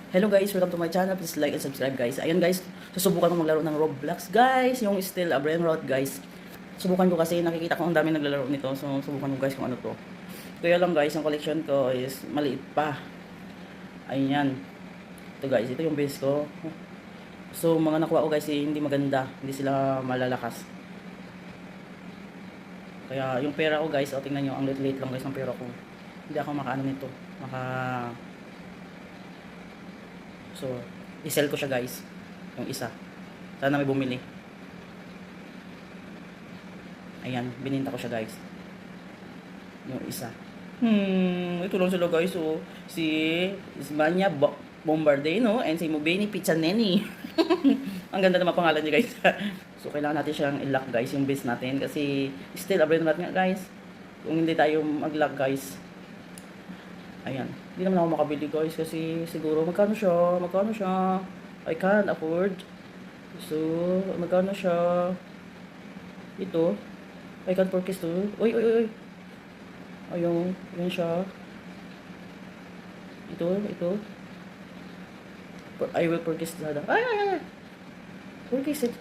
Hello guys, welcome to my channel. Please like and subscribe guys. Ayan guys, susubukan ko maglaro ng Roblox guys. Yung still a brain rot guys. Subukan ko kasi nakikita ko ang dami naglalaro nito. So subukan ko guys kung ano to. Kaya lang guys, yung collection ko is maliit pa. Ayan. Ito guys, ito yung base ko. So mga nakuha ko guys, hindi maganda. Hindi sila malalakas. Kaya yung pera ko guys, tingnan nyo, ang late lang guys ng pera ko. Hindi ako makaano nito. So, i-sell ko siya guys. Yung isa. Sana may bumili. Ayan, bininta ko siya guys. Yung isa. Ito lang sila guys. So, si Ismania Bombardino and si Mubeni Pizzaneni. Ang ganda naman pangalan niya guys. So, kailangan natin siyang i-lock guys, yung base natin. Kasi, still, abrin natin nga guys. Kung hindi tayo mag-lock guys. Ayan. Hindi naman ako makabili guys kasi siguro magkano siya? I can't afford. So, magkano siya? Ito. I can't purchase to. Uy. Ayun. Yan siya. Ito. I will purchase that. Ay. Purchase it.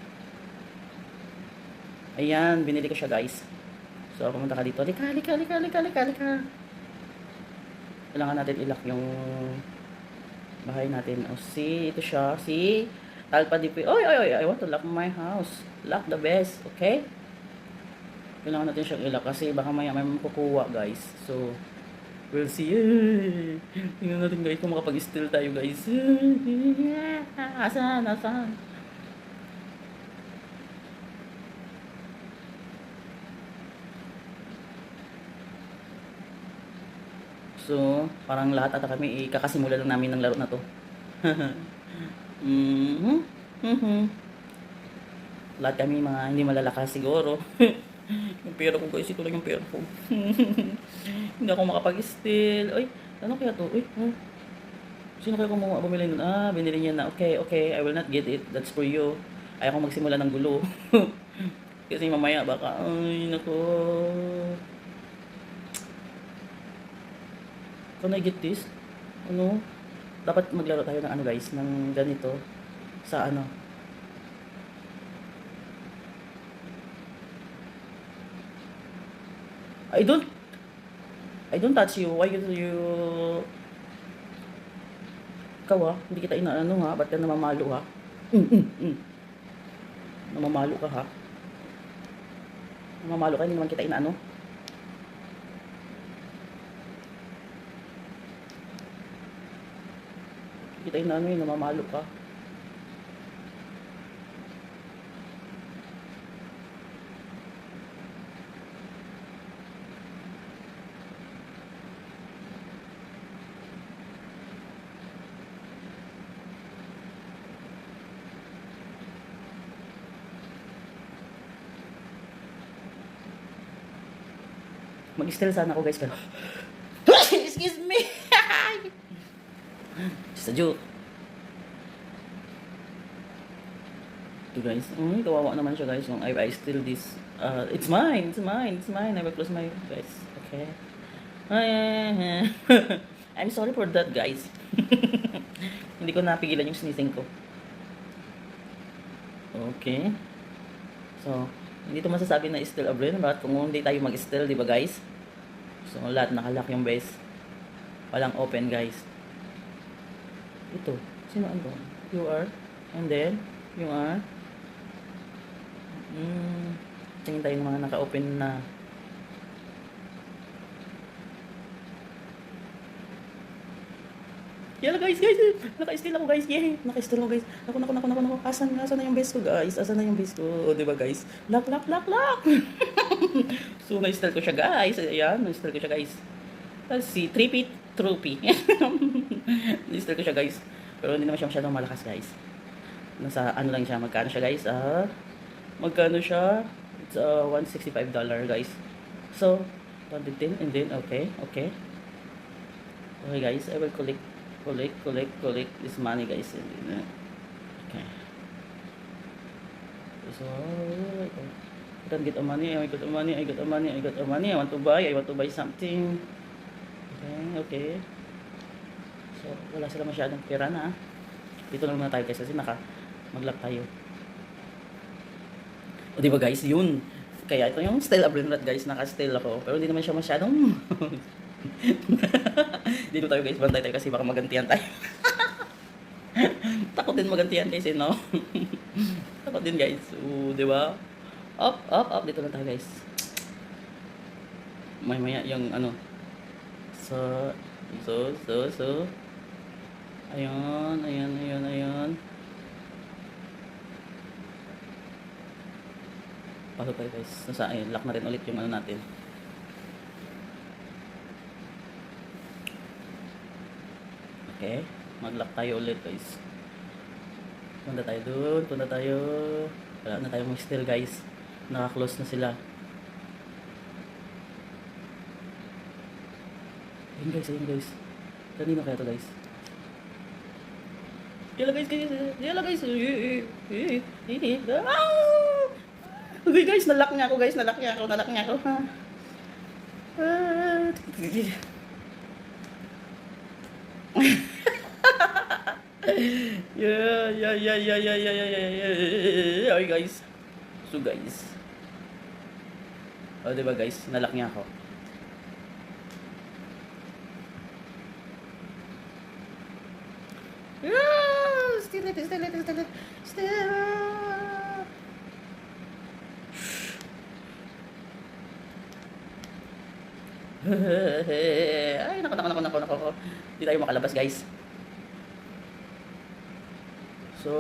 Ayan. Binili ko siya guys. So, pumunta ka dito. Lika. Kailangan natin i-lock yung bahay natin. Ito siya. Talpa Dipoy. Oy, I want to lock my house. Lock the best. Okay? Kailangan natin siyang i-lock kasi baka may makukuha guys. So, we'll see. Tingnan natin guys kung makapag-steal tayo guys. Asan? So, parang lahat ata kami kakasimula lang namin ng laro na to. Lahat kami mga hindi malalakas siguro. Yung pera ko guys, ito lang yung pera ko. Hindi ako makapag-steal. Uy, ano kaya to? Uy, sino kaya kumuha bumili nun? Binili niya na. Okay, I will not get it. That's for you. Ayaw ko magsimula ng gulo. Kasi mamaya baka, ay nako. Can I get this? Ano? Dapat maglaro tayo ng ano guys, ng ganito. Sa ano? I don't touch you. Why you ikaw hindi kita inaano ha? Ba't ka namamalo ha? Namamalo ka ha? Namamalo ka, hindi naman kita inaano. Kita inaano yun, namamalo ka. Mag-steal sana ako guys pero excuse me. Just a joke. Ito guys. Kawawa naman siya guys. Kung I steal this. It's mine. I will close my guys. Okay. I'm sorry for that guys. Hindi ko napigilan yung sneezing ko. Okay. So, hindi ito masasabi na steal a brain rot kung hindi tayo mag-steal, di ba guys? So, lahat nakalock yung base. Walang open guys. Ito. Sino ano? You are. And then, you are. Tingin tayo ng mga naka-open na. Yala guys. Naka-steal ako guys. Yay. Naka-steal ako guys. Naku. Asan na yung base ko guys? Asan na yung base ko? O, diba guys? Lock. So, na-steal ko siya guys. Ayan. Na-steal ko siya guys. Let's see. 3-feet trophy. Na-steal ko siya guys. Pero hindi naman siya masyadong malakas guys. Nasa ano lang siya. Magkano siya guys? Magkano siya? It's $165 guys. So, 110 and then okay. Okay guys. I will collect this money guys. Okay. So, I can get a money. I got a money. I want to buy something. Okay. So, So, wala sila masyadong pera na. Dito na muna tayo guys kasi mag-lock tayo. O diba guys, yun. Kaya ito yung style abrinrat guys, naka-style ako. Pero hindi naman siya masyadong... Dito tayo guys, bantay tayo kasi baka magantihan tayo. Takot din magantihan kasi no. Takot din guys. Diba? Up, up, up. Dito lang tayo guys. Maya yung ano. So. Ayun. Pasok tayo guys. Ayun, lock na rin ulit yung ano natin. Okay. Mag-lock tayo ulit guys. Punta tayo dun. Wala na tayong still guys. Naka-close na sila. Ayun guys. Kanino kaya to guys? Yala guys. Okay guys, nalock niya ako guys. Nalock niya ako. Yeah. Okay guys. So guys. Oh, diba guys? Nalock niya ako. Still it. Ay, nako. Hindi tayo makalabas, guys. So,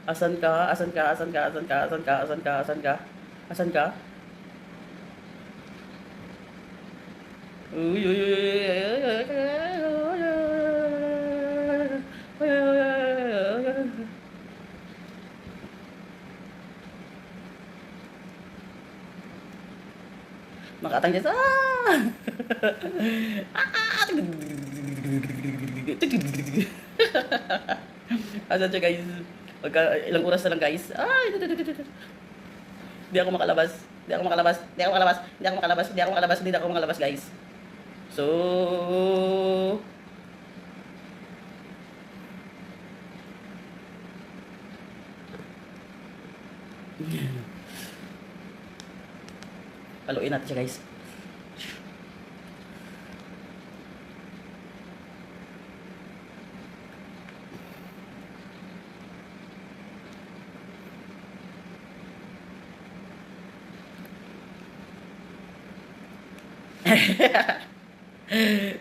asan ka? Uy. Makatang dyan. Asan siya guys? Ilang oras na lang guys. Ay, hindi ako makalabas guys. So, paluin natin siya guys.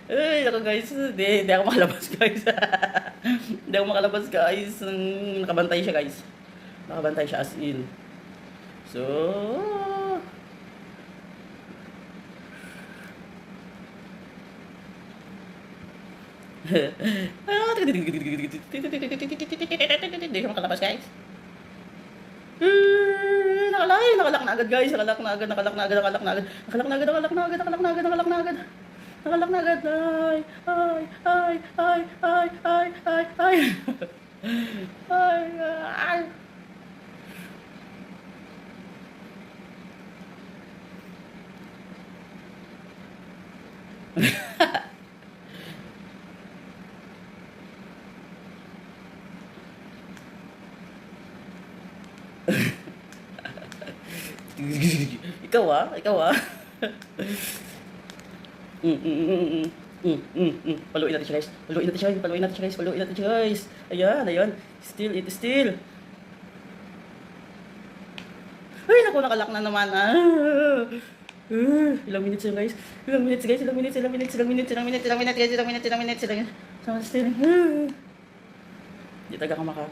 Ay, ako guys, hindi ako makalabas guys. Hindi ako makalabas guys. Nakabantay siya guys. Nakabantay siya as in. So, hindi siya makalabas guys. Nakalak na agad guys. Nakalak na agad. Ay. Ikaw ah. Paluin natin siya guys. Ayan. Still. Ay, naku, nakalak na naman. Ilang minutes yun guys. Ilang minutes. Still. Di taga ka maka.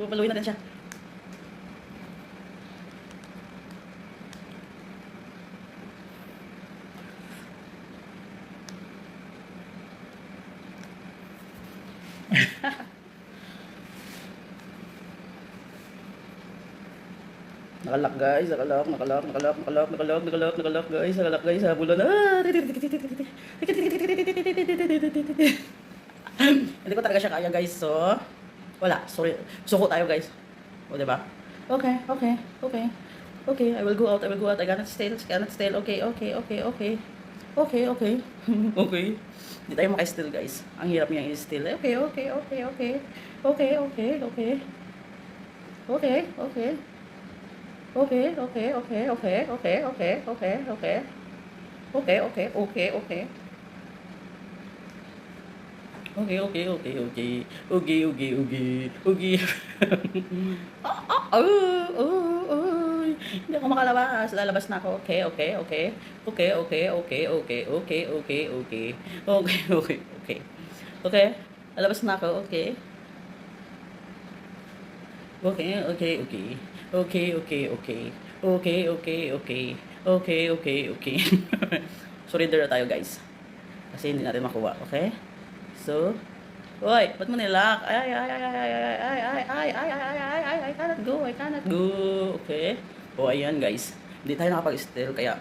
Paluin natin siya. Nakalak guys, nakalak guys, habulan. Hindi ko talaga siya kaya guys, so wala, sorry. Suko tayo guys. O, diba? Okay. I will go out. I cannot stay. Okay. Okay. Hindi tayo maka-still guys. Ang hirap niyang i-still. Okay. Okay. Hindi ako makalabas. Lalabas na ako. Okay. Lalabas na ako. Okay. Surrender na tayo guys. Kasi hindi natin makuha. Okay? So, oy, ba't mo nilock? Ay, I cannot go. Okay. O, ayan guys. Hindi tayo nakapag-still, kaya,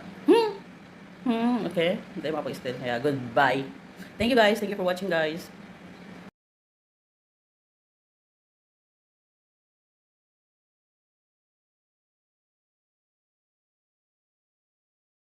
okay. Hindi tayo makapag-still, kaya goodbye. Thank you guys. Thank you for watching guys.